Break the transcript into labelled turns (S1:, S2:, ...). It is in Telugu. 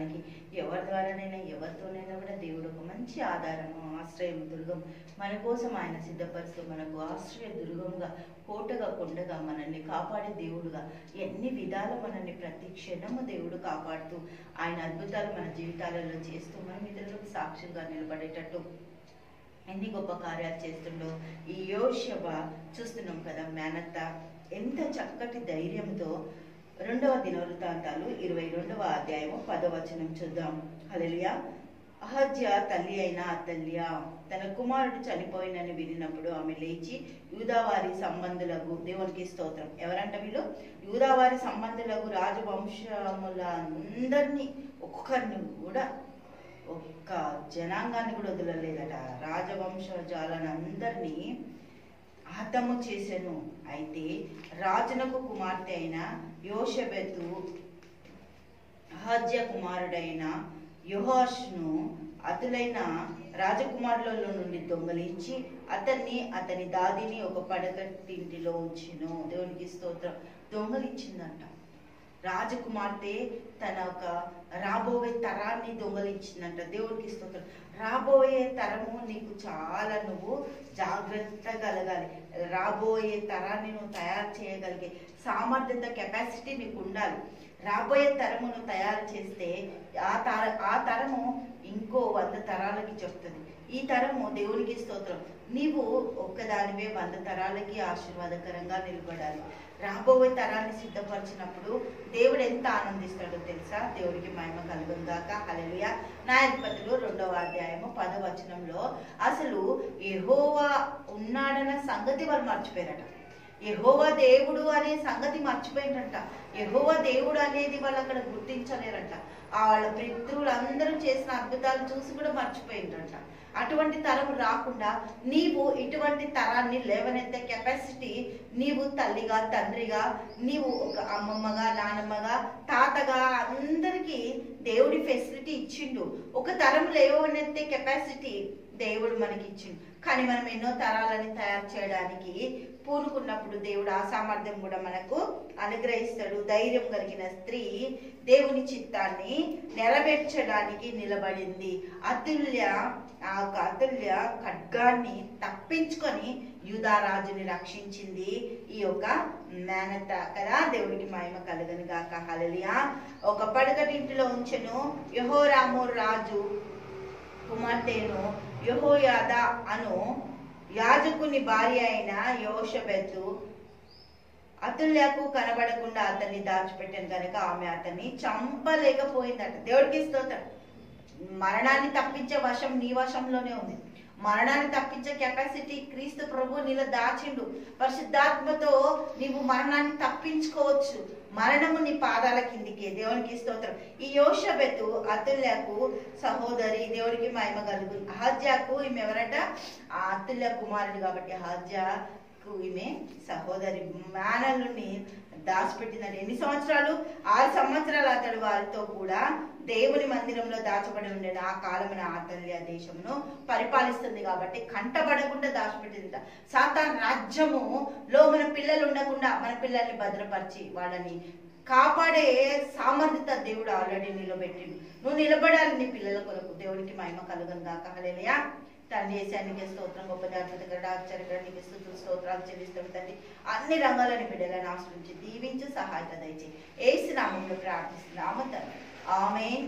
S1: ఉండడానికి ఎవరి ద్వారానైనా ఎవరితోనైనా కూడా దేవుడు ఒక మంచి ఆధారము, ఆశ్రయం, దుర్గం మన కోసం ఆయన సిద్ధపరుస్తూ మనకు ఆశ్రయ దుర్గంగా, కోటగా, కొండగా మనల్ని కాపాడే దేవుడుగా ఎన్ని విధాల మనల్ని ప్రతి క్షణము దేవుడు కాపాడుతూ ఆయన అద్భుతాలు మన జీవితాలలో చేస్తూ మనం ఇతరులకు సాక్షిగా నిలబడేటట్టు ఎన్ని గొప్ప కార్యాలు చేస్తుండో ఈ యోషువ చూస్తున్నాం కదా. మేనత్త ఎంత చక్కటి ధైర్యంతో 2వ దినవృత్తాంతాలు 22వ అధ్యాయము 10వ వచనం చూద్దాం. హల్లెలూయా. అహజ్యా తల్లి అయిన అతల్య తన కుమారుడు చనిపోయినని వినినప్పుడు ఆమె లేచి యూదావారి సంబంధులకు, దేవునికి స్తోత్రం, ఎవరంట వీళ్ళు? యూదావారి సంబంధులకు రాజవంశముల అందరినీ ఒక్కొక్కరిని కూడా, ఒక్క జనాంగాన్ని కూడా వదలలేదట. రాజవంశజాలను అందరినీ హతము చేసెను. అయితే రాజునకు కుమార్తె అయిన యోషబెతు అహజ్య కుమారుడైన యెహోషును అతులైన రాజకుమారులలో నుండి దొంగలించి అతని దాదిని ఒక పడకటింటిలో ఉంచెను. దేవునికి స్తోత్రం. దొంగలించిందంట. రాజకుమార్తె తన ఒక రాబోయే తరాన్ని దొంగలించిందంట. దేవునికి స్తోత్రం. రాబోయే తరము నీకు చాలా నువ్వు జాగ్రత్త కలగాలి. రాబోయే తరాన్ని నువ్వు తయారు చేయగలిగే సామర్థ్యత, కెపాసిటీ నీకు ఉండాలి. రాబోయే తరమును తయారు చేస్తే ఆ తరము ఇంకో 100 తరాలకి చెప్తుంది. ఈ తరము, దేవునికి స్తోత్రం, నీవు ఒక్కదానివే 100 తరాలకి ఆశీర్వాదకరంగా నిలబడాలి. రాబోయే తరాన్ని సిద్ధపరిచినప్పుడు దేవుడు ఎంత ఆనందిస్తాడో తెలుసా? దేవుడికి మహిమ కలుగును గాక. హల్లెలూయా. న్యాయాధిపతులు 2వ అధ్యాయము 10వ వచనంలో అసలు యెహోవా ఉన్నాడన్న సంగతి వాళ్ళు మర్చిపోయారట. యెహోవా దేవుడు అనే సంగతి మర్చిపోయిందంట. యెహోవా దేవుడు అనేది వాళ్ళు అక్కడ గుర్తించలేరంట. వాళ్ళ పితృలందరూ చేసిన అద్భుతాలు చూసి కూడా మర్చిపోయిందంట. అటువంటి తరం రాకుండా నీవు ఇటువంటి తరాన్ని లేవనెత్తే కెపాసిటీ, నీవు తల్లిగా, తండ్రిగా, నీవు ఒక అమ్మమ్మగా, నానమ్మగా, తాతగా అందరికీ దేవుడి ఫెసిలిటీ ఇచ్చిండు. ఒక తరం లేవనెత్తే కెపాసిటీ దేవుడు మనకి ఇచ్చిండు. కానీ మనం ఎన్నో తరాలని తయారు చేయడానికి పూనుకున్నప్పుడు దేవుడు ఆ సామర్థ్యం కూడా మనకు అనుగ్రహిస్తాడు. ధైర్యం కలిగిన స్త్రీ దేవుని చిత్తాన్ని నెరవేర్చడానికి నిలబడింది. అతుల్య ఖడ్గాన్ని తప్పించుకొని యూదారాజుని రక్షించింది ఈ యొక్క మేనత్త కదా. దేవుడికి మహిమ కలుగును గాక. హల్లెలూయా. ఒక పడకటింటిలో ఉంచెను. యెహోరాము రాజు కుమార్తెను యెహోయాద అను యాజకుని భార్య అయిన యోషబెతు అతుల్యకు కనబడకుండా అతన్ని దాచిపెట్టాను కనుక ఆమె అతన్ని చంపలేకపోయిందట. దేవుడికి స్తోత్రం. మరణాన్ని తప్పించే వశం నీ వశంలోనే ఉంది. మరణాన్ని తప్పించే కెపాసిటీ క్రీస్తు ప్రభు నీలో దాచిండు. పరిశుద్ధాత్మతో నీవు మరణాన్ని తప్పించుకోవచ్చు. మరణము నీ పాదాల కిందికే. దేవునికి స్తోత్రం. ఈ యోషబెతు అతుల్యకు సహోదరి. దేవుడికి మహిమ కలుగు. అహజ్యాకు ఈమె ఎవరట? ఆ అతుల్య కుమారుడు కాబట్టి అహజ్యాకు ఈమె సహోదరి. మేనల్లుని దాచిపెట్టిందండి. ఎన్ని సంవత్సరాలు? 6 సంవత్సరాలు అతడు వారితో కూడా దేవుని మందిరంలో దాచబడి ఉండేది. ఆ కాలమున అతల్య దేశమును పరిపాలిస్తుంది కాబట్టి కంటబడకుండా దాచిపెట్టింది. సాతాన్ రాజ్యములో మన పిల్లలు ఉండకుండా మన పిల్లల్ని భద్రపరిచి వాళ్ళని కాపాడే సామర్థ్యత దేవుడు ఆల్రెడీ నిలబెట్టిండు. నువ్వు నిలబడాలి నీ పిల్లల కొరకు. దేవుడికి మహిమ కలుగును గాక. హల్లెలూయా. తండ్రి యేసయ్యకి స్తోత్రం. గొప్ప అద్భుతకరుడా, ఆశ్చర్యకరునికి స్తుతులు స్తోత్రాలు చెల్లిస్తాం తండ్రి. అన్ని రంగాలని బిడ్డలను ఆశ్రయించి దీవించి సహాయత దయచేయి. యేసు నామములో ప్రార్థిస్తున్నాము తండ్రి. ఆమేన్.